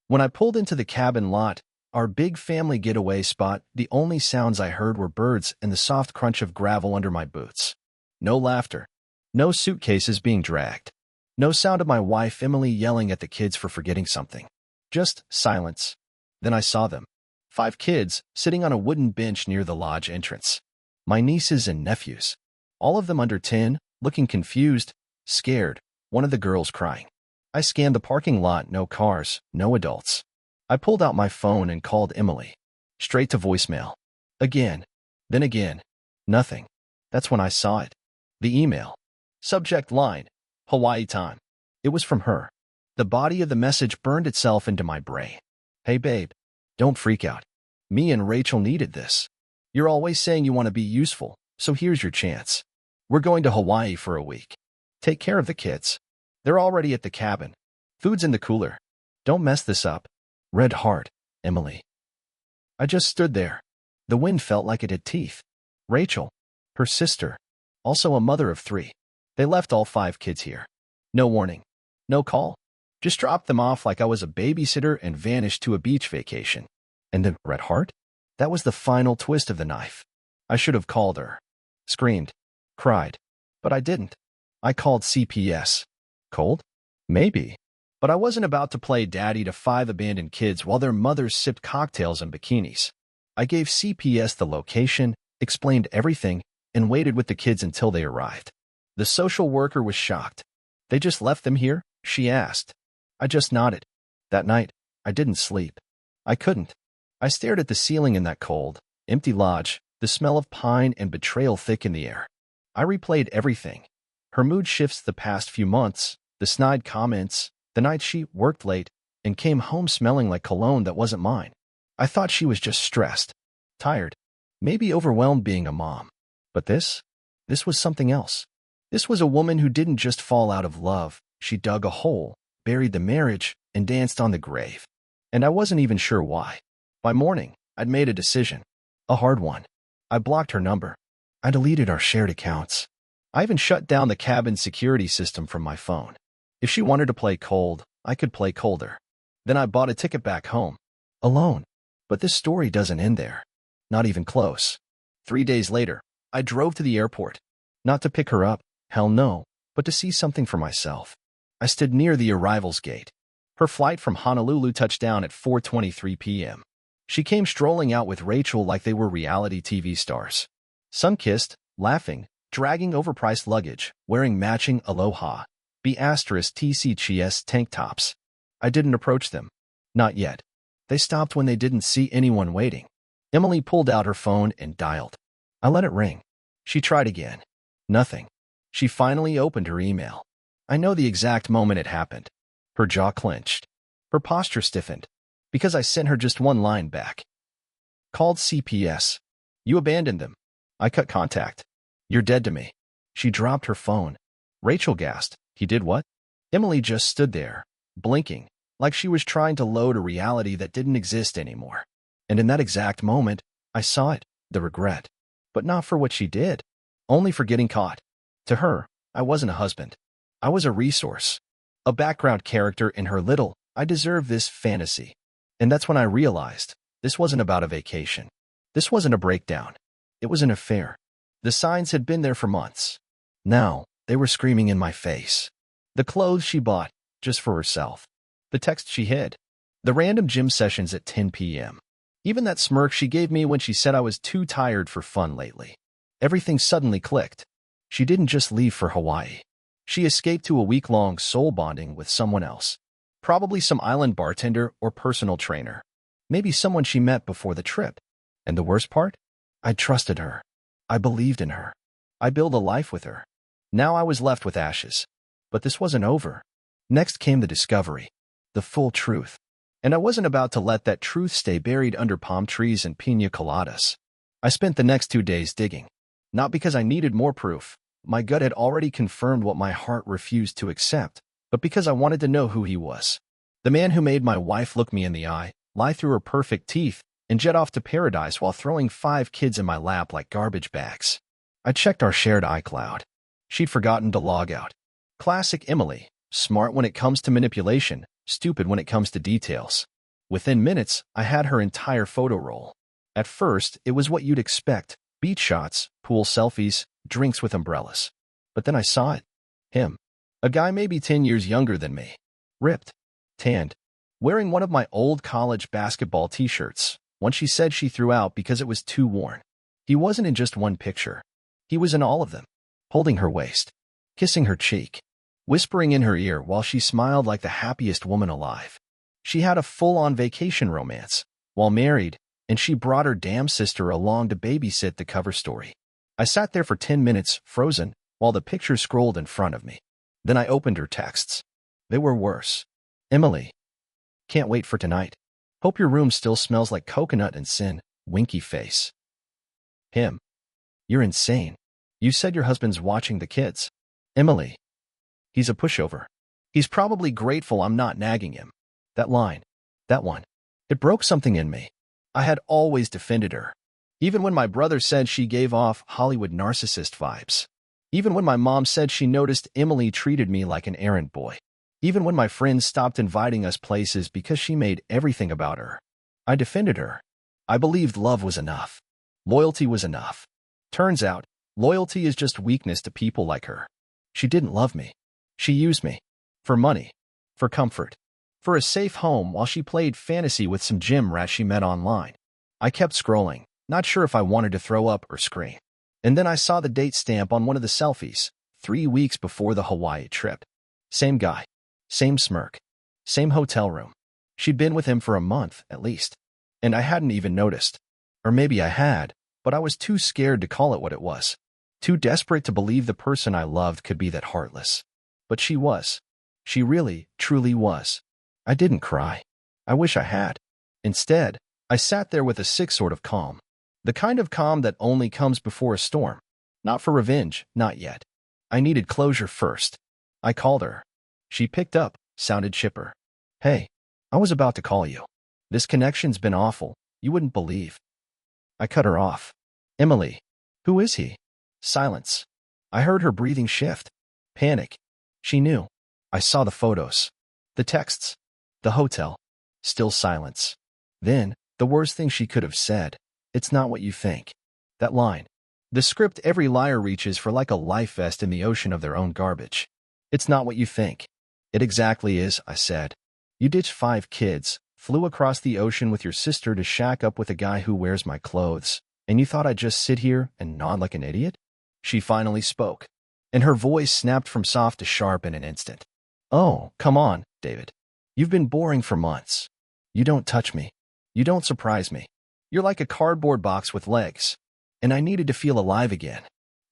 When I pulled into the cabin lot, our big family getaway spot, the only sounds I heard were birds and the soft crunch of gravel under my boots. No laughter. No suitcases being dragged. No sound of my wife Emily yelling at the kids for forgetting something. Just silence. Then I saw them. 5 kids, sitting on a wooden bench near the lodge entrance. My nieces and nephews. All of them under 10, looking confused, scared, one of the girls crying. I scanned the parking lot, no cars, no adults. I pulled out my phone and called Emily. Straight to voicemail. Again. Then again. Nothing. That's when I saw it. The email. Subject line. Hawaii time. It was from her. The body of the message burned itself into my brain. Hey babe. Don't freak out. Me and Rachel needed this. You're always saying you want to be useful, so here's your chance. We're going to Hawaii for a week. Take care of the kids. They're already at the cabin. Food's in the cooler. Don't mess this up. Red heart, Emily. I just stood there. The wind felt like it had teeth. Rachel, her sister, also a mother of 3. They left all 5 kids here. No warning. No call. Just dropped them off like I was a babysitter and vanished to a beach vacation. And the red heart? That was the final twist of the knife. I should have called her. Screamed. Cried. But I didn't. I called CPS. Cold? Maybe. But I wasn't about to play daddy to 5 abandoned kids while their mothers sipped cocktails in bikinis. I gave CPS the location, explained everything, and waited with the kids until they arrived. The social worker was shocked. They just left them here? She asked. I just nodded. That night, I didn't sleep. I couldn't. I stared at the ceiling in that cold, empty lodge, the smell of pine and betrayal thick in the air. I replayed everything. Her mood shifts the past few months, the snide comments, the night she worked late and came home smelling like cologne that wasn't mine. I thought she was just stressed, tired, maybe overwhelmed being a mom. But this was something else. This was a woman who didn't just fall out of love. She dug a hole, buried the marriage, and danced on the grave. And I wasn't even sure why. By morning, I'd made a decision. A hard one. I blocked her number. I deleted our shared accounts. I even shut down the cabin security system from my phone. If she wanted to play cold, I could play colder. Then I bought a ticket back home. Alone. But this story doesn't end there. Not even close. 3 days later, I drove to the airport. Not to pick her up, hell no, but to see something for myself. I stood near the arrivals gate. Her flight from Honolulu touched down at 4:23 p.m. She came strolling out with Rachel like they were reality TV stars. Sun-kissed, laughing, dragging overpriced luggage, wearing matching Aloha, B*TCGS tank tops. I didn't approach them. Not yet. They stopped when they didn't see anyone waiting. Emily pulled out her phone and dialed. I let it ring. She tried again. Nothing. She finally opened her email. I know the exact moment it happened. Her jaw clenched. Her posture stiffened. Because I sent her just one line back. Called CPS. You abandoned them. I cut contact. You're dead to me. She dropped her phone. Rachel gasped. He did what? Emily just stood there, blinking, like she was trying to load a reality that didn't exist anymore. And in that exact moment, I saw it, the regret. But not for what she did. Only for getting caught. To her, I wasn't a husband. I was a resource. A background character in her little, I deserve this fantasy. And that's when I realized, this wasn't about a vacation. This wasn't a breakdown. It was an affair. The signs had been there for months. Now, they were screaming in my face. The clothes she bought, just for herself. The text she hid. The random gym sessions at 10 p.m. Even that smirk she gave me when she said I was too tired for fun lately. Everything suddenly clicked. She didn't just leave for Hawaii. She escaped to a week-long soul bonding with someone else. Probably some island bartender or personal trainer. Maybe someone she met before the trip. And the worst part? I trusted her. I believed in her. I built a life with her. Now I was left with ashes. But this wasn't over. Next came the discovery. The full truth. And I wasn't about to let that truth stay buried under palm trees and piña coladas. I spent the next 2 days digging. Not because I needed more proof. My gut had already confirmed what my heart refused to accept, but because I wanted to know who he was. The man who made my wife look me in the eye, lie through her perfect teeth, and jet off to paradise while throwing 5 kids in my lap like garbage bags. I checked our shared iCloud. She'd forgotten to log out. Classic Emily, smart when it comes to manipulation, stupid when it comes to details. Within minutes, I had her entire photo roll. At first, it was what you'd expect: beach shots, pool selfies, drinks with umbrellas. But then I saw it. Him. A guy maybe 10 years younger than me. Ripped. Tanned. Wearing one of my old college basketball t-shirts, one she said she threw out because it was too worn. He wasn't in just one picture. He was in all of them. Holding her waist. Kissing her cheek. Whispering in her ear while she smiled like the happiest woman alive. She had a full-on vacation romance, while married, and she brought her damn sister along to babysit the cover story. I sat there for 10 minutes, frozen, while the picture scrolled in front of me. Then I opened her texts. They were worse. Emily. Can't wait for tonight. Hope your room still smells like coconut and sin. Winky face. Him. You're insane. You said your husband's watching the kids. Emily. He's a pushover. He's probably grateful I'm not nagging him. That line. That one. It broke something in me. I had always defended her. Even when my brother said she gave off Hollywood narcissist vibes. Even when my mom said she noticed Emily treated me like an errand boy. Even when my friends stopped inviting us places because she made everything about her. I defended her. I believed love was enough. Loyalty was enough. Turns out, loyalty is just weakness to people like her. She didn't love me. She used me. For money. For comfort. For a safe home while she played fantasy with some gym rats she met online. I kept scrolling, not sure if I wanted to throw up or scream. And then I saw the date stamp on one of the selfies, 3 weeks before the Hawaii trip. Same guy. Same smirk. Same hotel room. She'd been with him for a month, at least. And I hadn't even noticed. Or maybe I had, but I was too scared to call it what it was. Too desperate to believe the person I loved could be that heartless. But she was. She really, truly was. I didn't cry. I wish I had. Instead, I sat there with a sick sort of calm. The kind of calm that only comes before a storm. Not for revenge, not yet. I needed closure first. I called her. She picked up, sounded chipper. Hey, I was about to call you. This connection's been awful, you wouldn't believe. I cut her off. Emily. Who is he? Silence. I heard her breathing shift. Panic. She knew. I saw the photos. The texts. The hotel. Still silence. Then, the worst thing she could have said. It's not what you think. That line. The script every liar reaches for, like a life vest in the ocean of their own garbage. It's not what you think. It exactly is, I said. You ditched 5 kids, flew across the ocean with your sister to shack up with a guy who wears my clothes, and you thought I'd just sit here and nod like an idiot? She finally spoke, and her voice snapped from soft to sharp in an instant. Oh, come on, David. You've been boring for months. You don't touch me. You don't surprise me. You're like a cardboard box with legs. And I needed to feel alive again.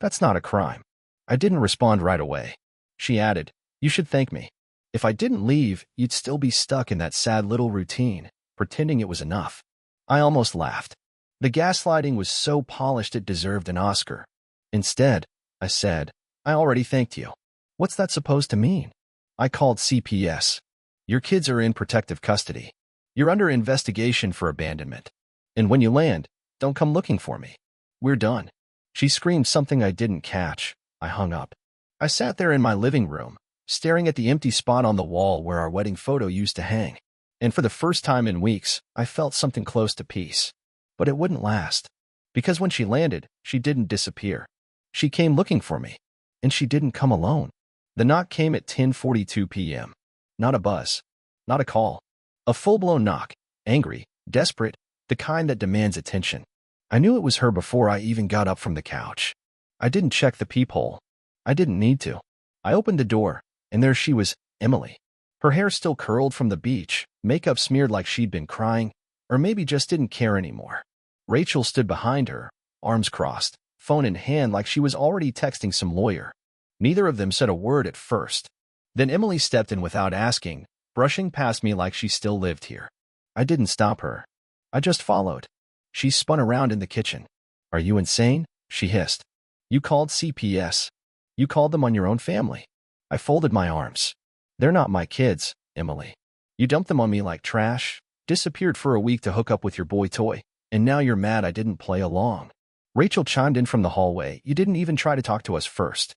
That's not a crime. I didn't respond right away. She added, you should thank me. If I didn't leave, you'd still be stuck in that sad little routine, pretending it was enough. I almost laughed. The gaslighting was so polished it deserved an Oscar. Instead, I said, I already thanked you. What's that supposed to mean? I called CPS. Your kids are in protective custody. You're under investigation for abandonment. And when you land, don't come looking for me. We're done. She screamed something I didn't catch. I hung up. I sat there in my living room, staring at the empty spot on the wall where our wedding photo used to hang. And for the first time in weeks, I felt something close to peace. But it wouldn't last. Because when she landed, she didn't disappear. She came looking for me. And she didn't come alone. The knock came at 10:42 p.m. Not a buzz. Not a call. A full-blown knock. Angry. Desperate. The kind that demands attention. I knew it was her before I even got up from the couch. I didn't check the peephole. I didn't need to. I opened the door, and there she was, Emily. Her hair still curled from the beach, makeup smeared like she'd been crying, or maybe just didn't care anymore. Rachel stood behind her, arms crossed, phone in hand like she was already texting some lawyer. Neither of them said a word at first. Then Emily stepped in without asking, brushing past me like she still lived here. I didn't stop her. I just followed. She spun around in the kitchen. Are you insane? She hissed. You called CPS. You called them on your own family. I folded my arms. They're not my kids, Emily. You dumped them on me like trash, disappeared for a week to hook up with your boy toy, and now you're mad I didn't play along. Rachel chimed in from the hallway. You didn't even try to talk to us first.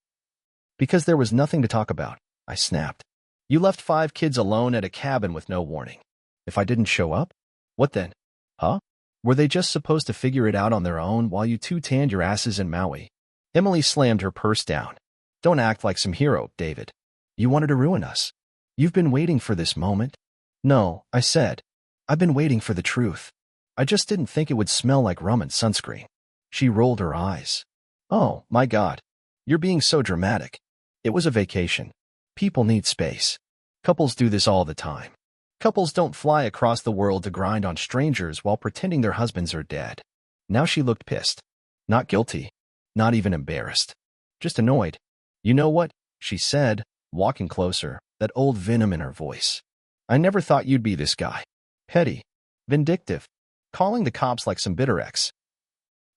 Because there was nothing to talk about, I snapped. You left 5 kids alone at a cabin with no warning. If I didn't show up? What then? Huh? Were they just supposed to figure it out on their own while you two tanned your asses in Maui? Emily slammed her purse down. Don't act like some hero, David. You wanted to ruin us. You've been waiting for this moment. No, I said. I've been waiting for the truth. I just didn't think it would smell like rum and sunscreen. She rolled her eyes. Oh, my God. You're being so dramatic. It was a vacation. People need space. Couples do this all the time. Couples don't fly across the world to grind on strangers while pretending their husbands are dead. Now she looked pissed. Not guilty. Not even embarrassed. Just annoyed. You know what? She said, walking closer, that old venom in her voice. I never thought you'd be this guy. Petty. Vindictive. Calling the cops like some bitter ex.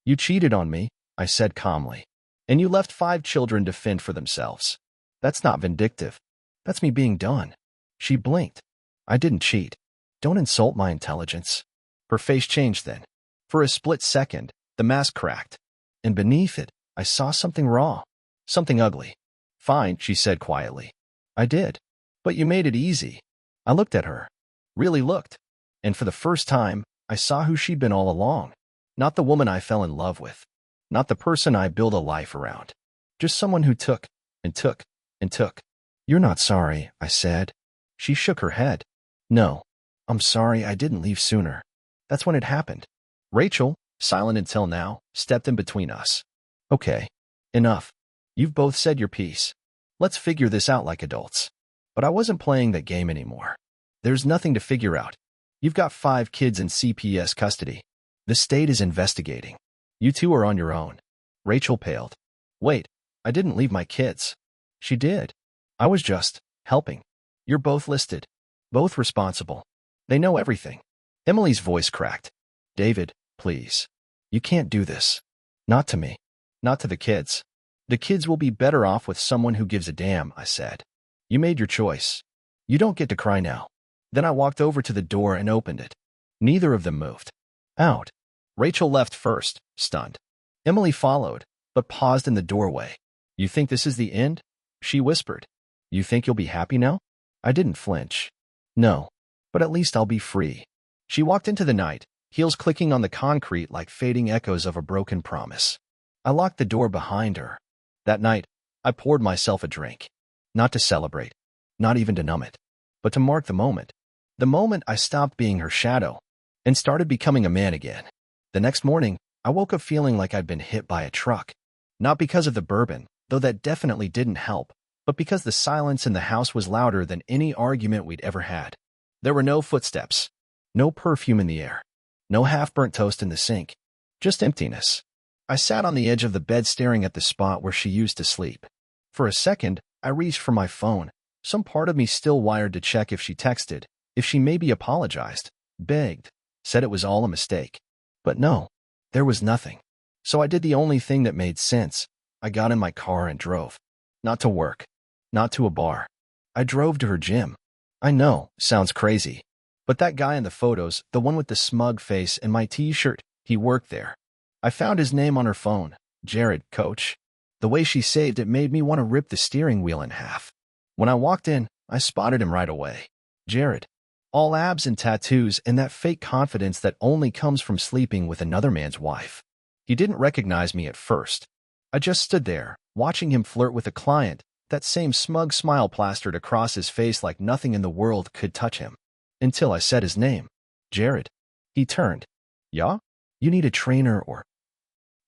You cheated on me, I said calmly. And you left 5 children to fend for themselves. That's not vindictive. That's me being done. She blinked. I didn't cheat. Don't insult my intelligence. Her face changed then. For a split second, the mask cracked. And beneath it, I saw something raw. Something ugly. Fine, she said quietly. I did. But you made it easy. I looked at her. Really looked. And for the first time, I saw who she'd been all along. Not the woman I fell in love with. Not the person I built a life around. Just someone who took, and took, and took. You're not sorry, I said. She shook her head. No. I'm sorry I didn't leave sooner. That's when it happened. Rachel, silent until now, stepped in between us. Okay. Enough. You've both said your piece. Let's figure this out like adults. But I wasn't playing that game anymore. There's nothing to figure out. You've got 5 kids in CPS custody. The state is investigating. You two are on your own. Rachel paled. Wait, I didn't leave my kids. She did. I was just helping. You're both listed. Both responsible. They know everything. Emily's voice cracked. David, please. You can't do this. Not to me. Not to the kids. The kids will be better off with someone who gives a damn, I said. You made your choice. You don't get to cry now. Then I walked over to the door and opened it. Neither of them moved. Out. Rachel left first, stunned. Emily followed, but paused in the doorway. You think this is the end? She whispered. You think you'll be happy now? I didn't flinch. No. But at least I'll be free. She walked into the night, heels clicking on the concrete like fading echoes of a broken promise. I locked the door behind her. That night, I poured myself a drink. Not to celebrate. Not even to numb it. But to mark the moment. The moment I stopped being her shadow and started becoming a man again. The next morning, I woke up feeling like I'd been hit by a truck. Not because of the bourbon, though that definitely didn't help, but because the silence in the house was louder than any argument we'd ever had. There were no footsteps, no perfume in the air, no half-burnt toast in the sink, just emptiness. I sat on the edge of the bed staring at the spot where she used to sleep. For a second, I reached for my phone, some part of me still wired to check if she texted, if she maybe apologized, begged, said it was all a mistake. But no, there was nothing. So I did the only thing that made sense. I got in my car and drove. Not to work. Not to a bar. I drove to her gym. I know, sounds crazy. But that guy in the photos, the one with the smug face and my t-shirt, he worked there. I found his name on her phone. Jared, coach. The way she saved it made me want to rip the steering wheel in half. When I walked in, I spotted him right away. Jared. All abs and tattoos and that fake confidence that only comes from sleeping with another man's wife. He didn't recognize me at first. I just stood there, watching him flirt with a client, that same smug smile plastered across his face like nothing in the world could touch him. Until I said his name. Jared. He turned. Yeah? You need a trainer or...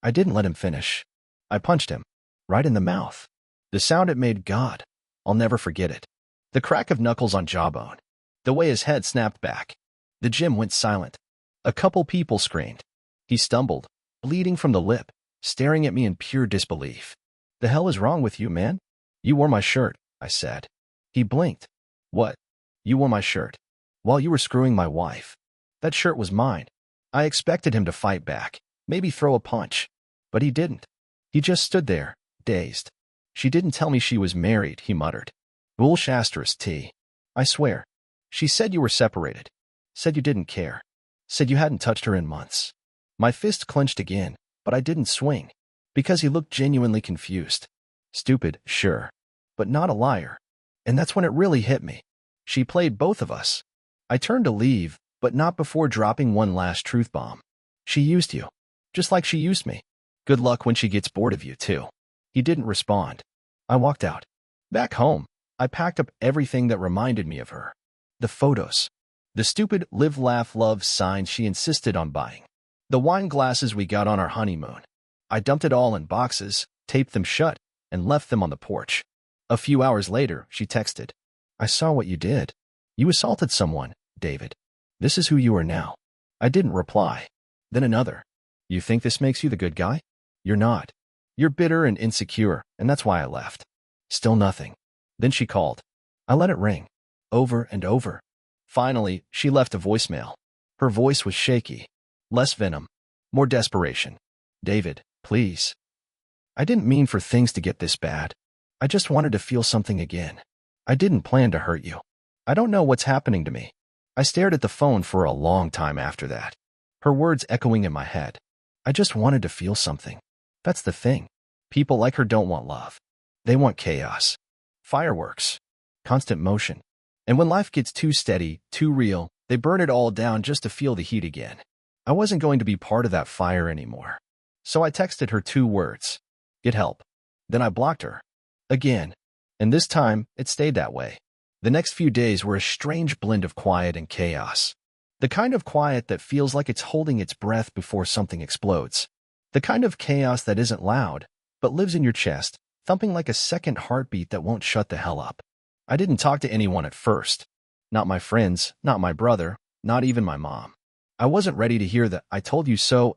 I didn't let him finish. I punched him. Right in the mouth. The sound it made, God. I'll never forget it. The crack of knuckles on jawbone. The way his head snapped back. The gym went silent. A couple people screamed. He stumbled, bleeding from the lip, staring at me in pure disbelief. The hell is wrong with you, man? You wore my shirt, I said. He blinked. What? You wore my shirt. While you were screwing my wife. That shirt was mine. I expected him to fight back, maybe throw a punch. But he didn't. He just stood there, dazed. She didn't tell me she was married, he muttered. Bullshasters, T. I swear. She said you were separated. Said you didn't care. Said you hadn't touched her in months. My fist clenched again, but I didn't swing. Because he looked genuinely confused. Stupid, sure. But not a liar. And that's when it really hit me. She played both of us. I turned to leave, but not before dropping one last truth bomb. She used you. Just like she used me. Good luck when she gets bored of you, too. He didn't respond. I walked out. Back home, I packed up everything that reminded me of her. The photos. The stupid live, laugh, love signs she insisted on buying. The wine glasses we got on our honeymoon. I dumped it all in boxes, taped them shut, and left them on the porch. A few hours later, she texted. I saw what you did. You assaulted someone, David. This is who you are now. I didn't reply. Then another. You think this makes you the good guy? You're not. You're bitter and insecure, and that's why I left. Still nothing. Then she called. I let it ring. Over and over. Finally, she left a voicemail. Her voice was shaky. Less venom. More desperation. David, please. I didn't mean for things to get this bad. I just wanted to feel something again. I didn't plan to hurt you. I don't know what's happening to me. I stared at the phone for a long time after that. Her words echoing in my head. I just wanted to feel something. That's the thing. People like her don't want love. They want chaos. Fireworks. Constant motion. And when life gets too steady, too real, they burn it all down just to feel the heat again. I wasn't going to be part of that fire anymore. So I texted her 2 words. Get help. Then I blocked her. Again. And this time, it stayed that way. The next few days were a strange blend of quiet and chaos. The kind of quiet that feels like it's holding its breath before something explodes. The kind of chaos that isn't loud, but lives in your chest, thumping like a second heartbeat that won't shut the hell up. I didn't talk to anyone at first. Not my friends, not my brother, not even my mom. I wasn't ready to hear the "I told you so"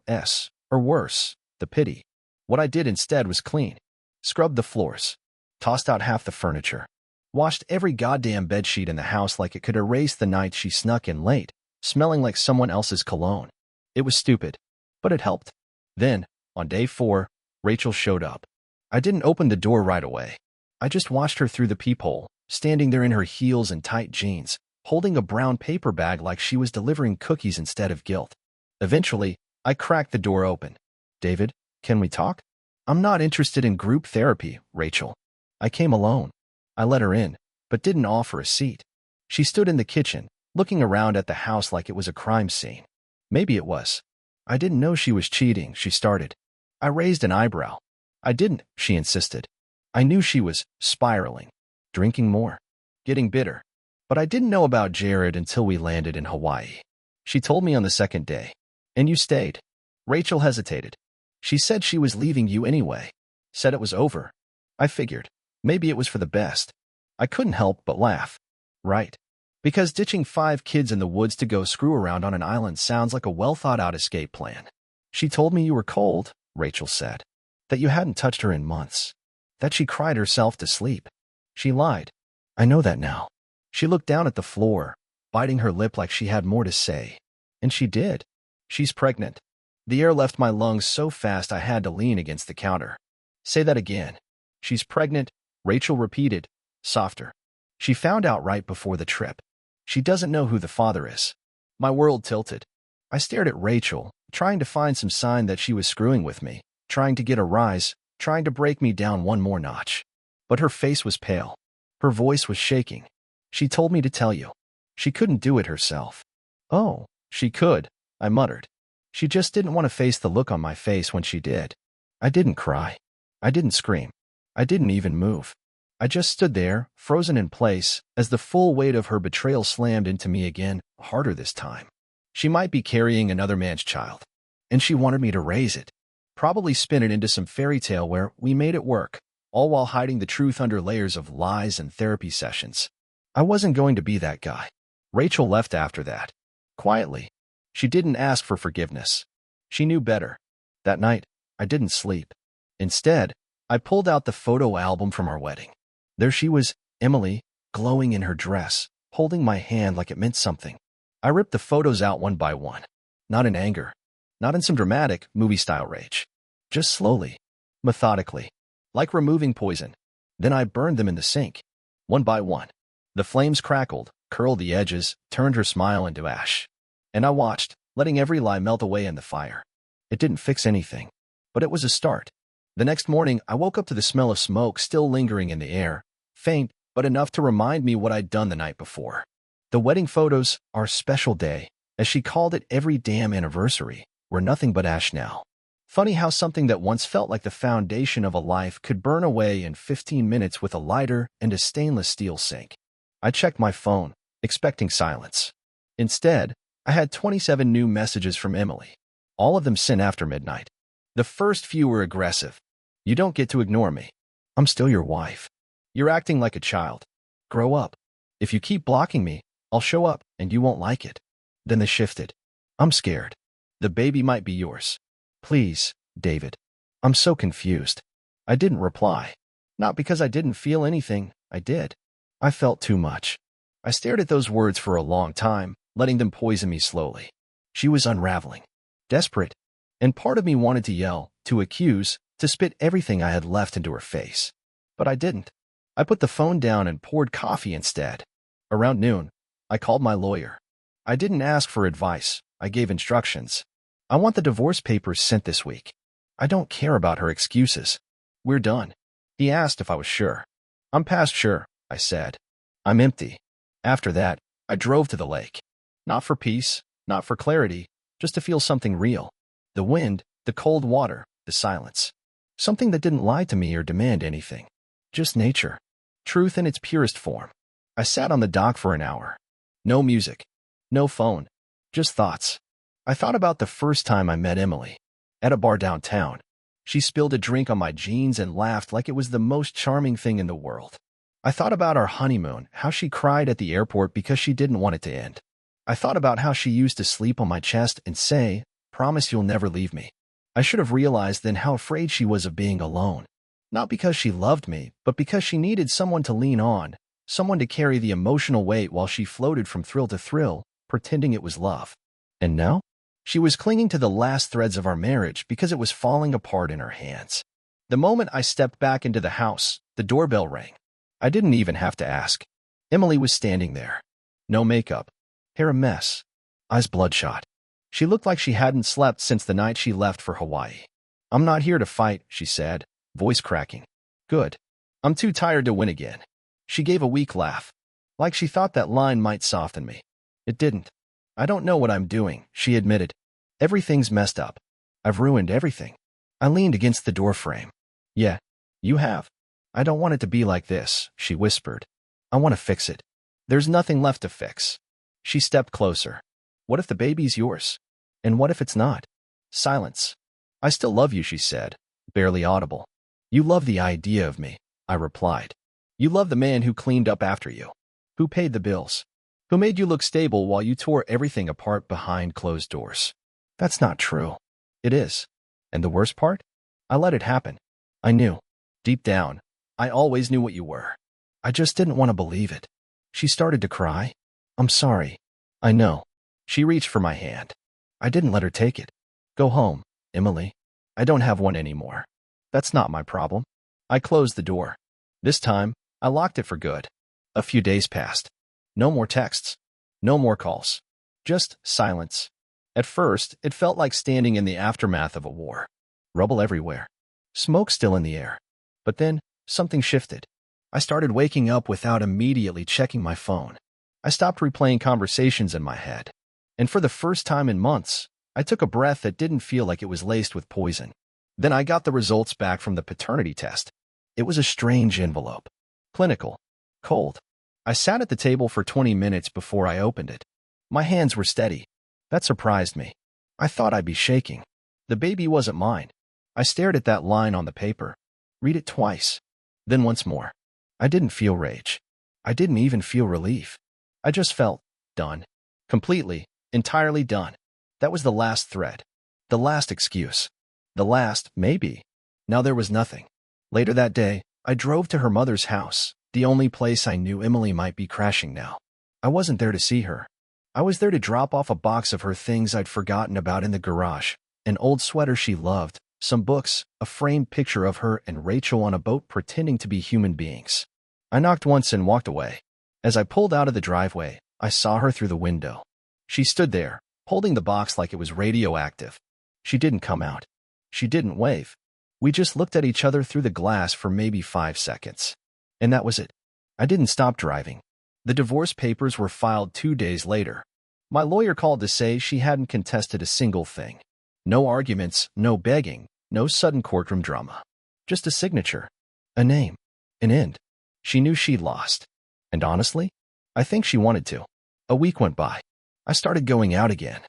or worse, the pity. What I did instead was clean. Scrubbed the floors. Tossed out half the furniture. Washed every goddamn bedsheet in the house like it could erase the night she snuck in late, smelling like someone else's cologne. It was stupid, but it helped. Then, on day 4, Rachel showed up. I didn't open the door right away. I just watched her through the peephole, standing there in her heels and tight jeans, holding a brown paper bag like she was delivering cookies instead of guilt. Eventually, I cracked the door open. David, can we talk? I'm not interested in group therapy, Rachel. I came alone. I let her in, but didn't offer a seat. She stood in the kitchen, looking around at the house like it was a crime scene. Maybe it was. I didn't know she was cheating, she started. I raised an eyebrow. I didn't, she insisted. I knew she was spiraling, drinking more, getting bitter. But I didn't know about Jared until we landed in Hawaii. She told me on the second day. And you stayed. Rachel hesitated. She said she was leaving you anyway. Said it was over. I figured. Maybe it was for the best. I couldn't help but laugh. Right. Because ditching 5 kids in the woods to go screw around on an island sounds like a well-thought-out escape plan. She told me you were cold, Rachel said. That you hadn't touched her in months. That she cried herself to sleep. She lied. I know that now. She looked down at the floor, biting her lip like she had more to say. And she did. She's pregnant. The air left my lungs so fast I had to lean against the counter. Say that again. She's pregnant, Rachel repeated, softer. She found out right before the trip. She doesn't know who the father is. My world tilted. I stared at Rachel, trying to find some sign that she was screwing with me, trying to get a rise, trying to break me down one more notch. But her face was pale. Her voice was shaking. She told me to tell you. She couldn't do it herself. Oh, she could, I muttered. She just didn't want to face the look on my face when she did. I didn't cry. I didn't scream. I didn't even move. I just stood there, frozen in place, as the full weight of her betrayal slammed into me again, harder this time. She might be carrying another man's child, and she wanted me to raise it. Probably spin it into some fairy tale where we made it work, all while hiding the truth under layers of lies and therapy sessions. I wasn't going to be that guy. Rachel left after that. Quietly. She didn't ask for forgiveness. She knew better. That night, I didn't sleep. Instead, I pulled out the photo album from our wedding. There she was, Emily, glowing in her dress, holding my hand like it meant something. I ripped the photos out one by one. Not in anger. Not in some dramatic, movie-style rage. Just slowly. Methodically. Like removing poison. Then I burned them in the sink. One by one. The flames crackled, curled the edges, turned her smile into ash. And I watched, letting every lie melt away in the fire. It didn't fix anything. But it was a start. The next morning, I woke up to the smell of smoke still lingering in the air, faint, but enough to remind me what I'd done the night before. The wedding photos, our special day, as she called it every damn anniversary, were nothing but ash now. Funny how something that once felt like the foundation of a life could burn away in 15 minutes with a lighter and a stainless steel sink. I checked my phone, expecting silence. Instead, I had 27 new messages from Emily, all of them sent after midnight. The first few were aggressive. You don't get to ignore me. I'm still your wife. You're acting like a child. Grow up. If you keep blocking me, I'll show up and you won't like it. Then they shifted. I'm scared. The baby might be yours. Please, David. I'm so confused. I didn't reply. Not because I didn't feel anything, I did. I felt too much. I stared at those words for a long time, letting them poison me slowly. She was unraveling. Desperate. And part of me wanted to yell, to accuse, to spit everything I had left into her face. But I didn't. I put the phone down and poured coffee instead. Around noon, I called my lawyer. I didn't ask for advice. I gave instructions. I want the divorce papers sent this week. I don't care about her excuses. We're done. He asked if I was sure. I'm past sure, I said. I'm empty. After that, I drove to the lake. Not for peace, not for clarity, just to feel something real. The wind, the cold water, the silence. Something that didn't lie to me or demand anything. Just nature. Truth in its purest form. I sat on the dock for an hour. No music. No phone. Just thoughts. I thought about the first time I met Emily. At a bar downtown. She spilled a drink on my jeans and laughed like it was the most charming thing in the world. I thought about our honeymoon, how she cried at the airport because she didn't want it to end. I thought about how she used to sleep on my chest and say, "Promise you'll never leave me." I should have realized then how afraid she was of being alone. Not because she loved me, but because she needed someone to lean on, someone to carry the emotional weight while she floated from thrill to thrill, pretending it was love. And now? She was clinging to the last threads of our marriage because it was falling apart in her hands. The moment I stepped back into the house, the doorbell rang. I didn't even have to ask. Emily was standing there. No makeup. Hair a mess. Eyes bloodshot. She looked like she hadn't slept since the night she left for Hawaii. "I'm not here to fight," she said, voice cracking. "Good. I'm too tired to win again." She gave a weak laugh. Like she thought that line might soften me. It didn't. "I don't know what I'm doing," she admitted. "Everything's messed up. I've ruined everything." I leaned against the doorframe. "Yeah, you have. I don't want it to be like this," she whispered. "I want to fix it. There's nothing left to fix." She stepped closer. "What if the baby's yours? And what if it's not?" Silence. "I still love you," she said, barely audible. "You love the idea of me," I replied. "You love the man who cleaned up after you, who paid the bills, who made you look stable while you tore everything apart behind closed doors." "That's not true." "It is. And the worst part? I let it happen. I knew. Deep down, I always knew what you were. I just didn't want to believe it." She started to cry. "I'm sorry." "I know." She reached for my hand. I didn't let her take it. "Go home, Emily. I don't have one anymore. That's not my problem." I closed the door. This time, I locked it for good. A few days passed. No more texts. No more calls. Just silence. At first, it felt like standing in the aftermath of a war. Rubble everywhere. Smoke still in the air. But then, something shifted. I started waking up without immediately checking my phone. I stopped replaying conversations in my head. And for the first time in months, I took a breath that didn't feel like it was laced with poison. Then I got the results back from the paternity test. It was a strange envelope. Clinical. Cold. I sat at the table for 20 minutes before I opened it. My hands were steady. That surprised me. I thought I'd be shaking. The baby wasn't mine. I stared at that line on the paper. Read it twice. Then once more. I didn't feel rage. I didn't even feel relief. I just felt done. Completely, entirely done. That was the last thread. The last excuse. The last, maybe. Now there was nothing. Later that day, I drove to her mother's house, the only place I knew Emily might be crashing now. I wasn't there to see her. I was there to drop off a box of her things I'd forgotten about in the garage, an old sweater she loved, some books, a framed picture of her and Rachel on a boat pretending to be human beings. I knocked once and walked away. As I pulled out of the driveway, I saw her through the window. She stood there, holding the box like it was radioactive. She didn't come out. She didn't wave. We just looked at each other through the glass for maybe 5 seconds. And that was it. I didn't stop driving. The divorce papers were filed 2 days later. My lawyer called to say she hadn't contested a single thing. No arguments, no begging, no sudden courtroom drama. Just a signature, a name, an end. She knew she'd lost. And honestly, I think she wanted to. A week went by. I started going out again.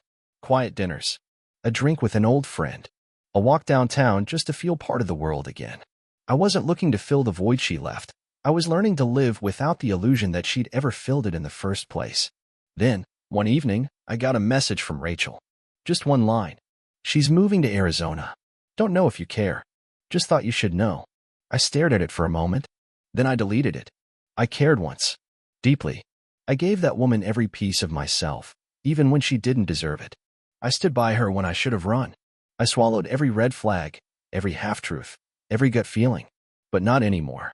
Quiet dinners. A drink with an old friend. A walk downtown just to feel part of the world again. I wasn't looking to fill the void she left. I was learning to live without the illusion that she'd ever filled it in the first place. Then, one evening, I got a message from Rachel. Just one line. She's moving to Arizona. Don't know if you care. Just thought you should know. I stared at it for a moment. Then I deleted it. I cared once. Deeply. I gave that woman every piece of myself, even when she didn't deserve it. I stood by her when I should have run. I swallowed every red flag, every half-truth, every gut feeling. But not anymore.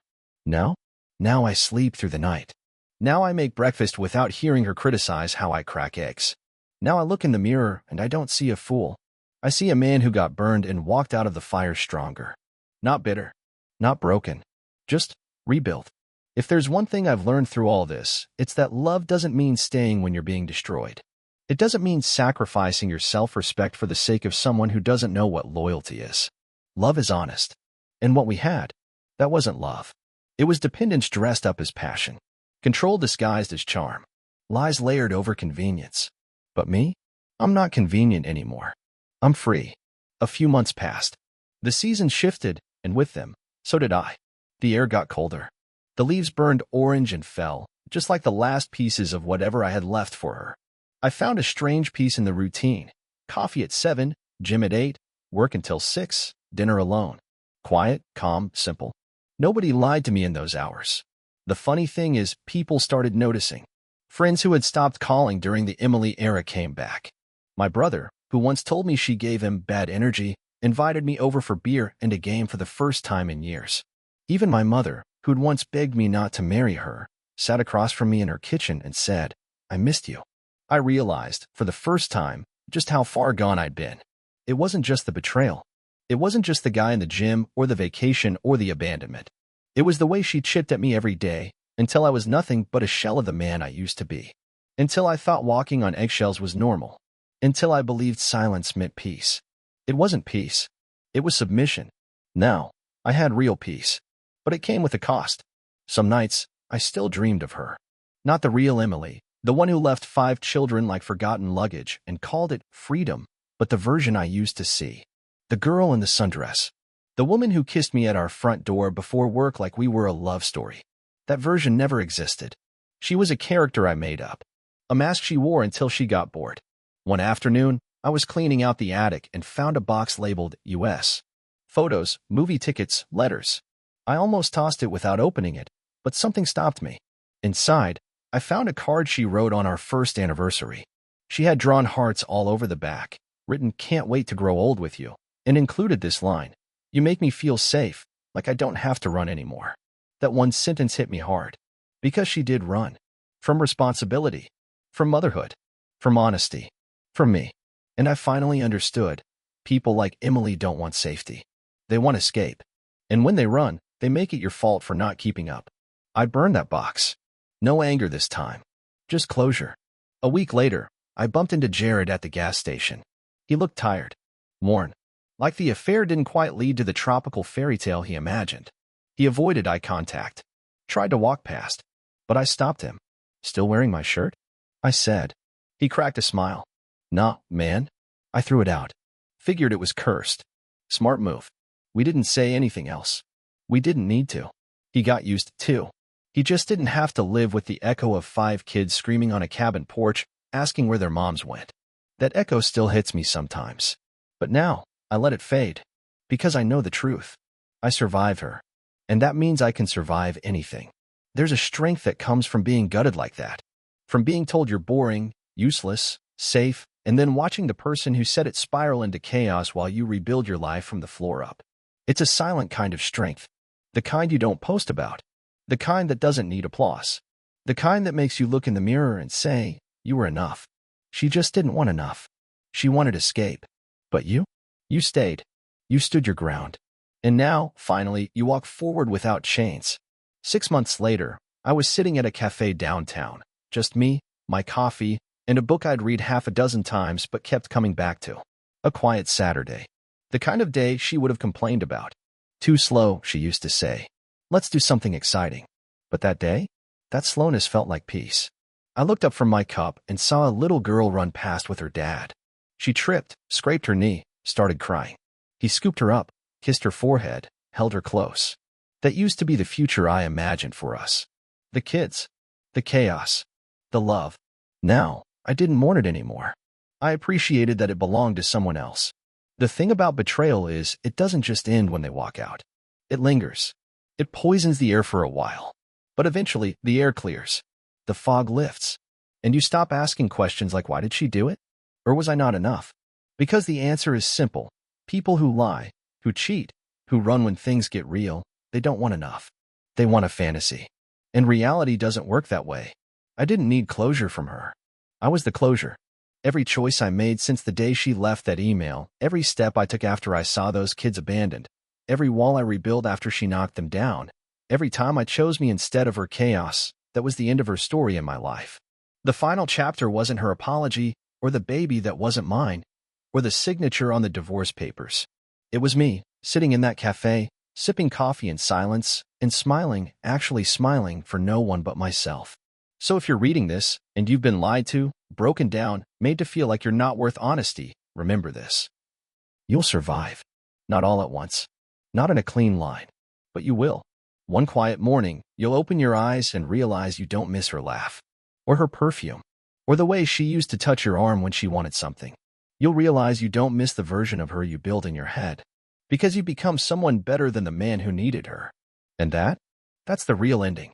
Now I sleep through the night. Now I make breakfast without hearing her criticize how I crack eggs. Now I look in the mirror and I don't see a fool. I see a man who got burned and walked out of the fire stronger. Not bitter. Not broken. Just rebuilt. If there's one thing I've learned through all this, it's that love doesn't mean staying when you're being destroyed. It doesn't mean sacrificing your self-respect for the sake of someone who doesn't know what loyalty is. Love is honest. And what we had, that wasn't love. It was dependence dressed up as passion. Control disguised as charm. Lies layered over convenience. But me? I'm not convenient anymore. I'm free. A few months passed. The seasons shifted, and with them, so did I. The air got colder. The leaves burned orange and fell, just like the last pieces of whatever I had left for her. I found a strange peace in the routine. Coffee at 7, gym at 8, work until 6, dinner alone. Quiet, calm, simple. Nobody lied to me in those hours. The funny thing is, people started noticing. Friends who had stopped calling during the Emily era came back. My brother, who once told me she gave him bad energy, invited me over for beer and a game for the first time in years. Even my mother, who'd once begged me not to marry her, sat across from me in her kitchen and said, "I missed you." I realized, for the first time, just how far gone I'd been. It wasn't just the betrayal. It wasn't just the guy in the gym or the vacation or the abandonment. It was the way she chipped at me every day, until I was nothing but a shell of the man I used to be. Until I thought walking on eggshells was normal. Until I believed silence meant peace. It wasn't peace. It was submission. Now, I had real peace. But it came with a cost. Some nights, I still dreamed of her. Not the real Emily, the one who left 5 children like forgotten luggage and called it freedom, but the version I used to see. The girl in the sundress. The woman who kissed me at our front door before work like we were a love story. That version never existed. She was a character I made up. A mask she wore until she got bored. One afternoon, I was cleaning out the attic and found a box labeled US. Photos, movie tickets, letters. I almost tossed it without opening it, but something stopped me. Inside, I found a card she wrote on our first anniversary. She had drawn hearts all over the back, written "Can't wait to grow old with you," and included this line: "You make me feel safe, like I don't have to run anymore." That one sentence hit me hard. Because she did run. From responsibility. From motherhood. From honesty. From me. And I finally understood. People like Emily don't want safety. They want escape. And when they run, they make it your fault for not keeping up. I burned that box. No anger this time. Just closure. A week later, I bumped into Jared at the gas station. He looked tired. Worn. Like the affair didn't quite lead to the tropical fairy tale he imagined. He avoided eye contact. Tried to walk past. But I stopped him. "Still wearing my shirt?" I said. He cracked a smile. "Nah, man." I threw it out. Figured it was cursed. Smart move. We didn't say anything else. We didn't need to. He got used to. He just didn't have to live with the echo of 5 kids screaming on a cabin porch, asking where their moms went. That echo still hits me sometimes. But now, I let it fade. Because I know the truth. I survive her. And that means I can survive anything. There's a strength that comes from being gutted like that. From being told you're boring, useless, safe, and then watching the person who said it spiral into chaos while you rebuild your life from the floor up. It's a silent kind of strength. The kind you don't post about. The kind that doesn't need applause. The kind that makes you look in the mirror and say, "You were enough." She just didn't want enough. She wanted escape. But you? You stayed. You stood your ground. And now, finally, you walk forward without chains. 6 months later, I was sitting at a cafe downtown, just me, my coffee, and a book I'd read half a dozen times but kept coming back to. A quiet Saturday. The kind of day she would have complained about. Too slow, she used to say. Let's do something exciting. But that day, that slowness felt like peace. I looked up from my cup and saw a little girl run past with her dad. She tripped, scraped her knee, started crying. He scooped her up, kissed her forehead, held her close. That used to be the future I imagined for us. The kids, the chaos, the love. Now, I didn't mourn it anymore. I appreciated that it belonged to someone else. The thing about betrayal is it doesn't just end when they walk out. It lingers. It poisons the air for a while. But eventually, the air clears. The fog lifts. And you stop asking questions like, why did she do it? Or was I not enough? Because the answer is simple. People who lie, who cheat, who run when things get real, they don't want enough. They want a fantasy. And reality doesn't work that way. I didn't need closure from her. I was the closure. Every choice I made since the day she left that email, every step I took after I saw those kids abandoned, every wall I rebuilt after she knocked them down, every time I chose me instead of her chaos, that was the end of her story in my life. The final chapter wasn't her apology, or the baby that wasn't mine, or the signature on the divorce papers. It was me, sitting in that cafe, sipping coffee in silence, and smiling, actually smiling for no one but myself. So if you're reading this, and you've been lied to, broken down, made to feel like you're not worth honesty, remember this. You'll survive. Not all at once. Not in a clean line. But you will. One quiet morning, you'll open your eyes and realize you don't miss her laugh. Or her perfume. Or the way she used to touch your arm when she wanted something. You'll realize you don't miss the version of her you build in your head. Because you become someone better than the man who needed her. And that's the real ending.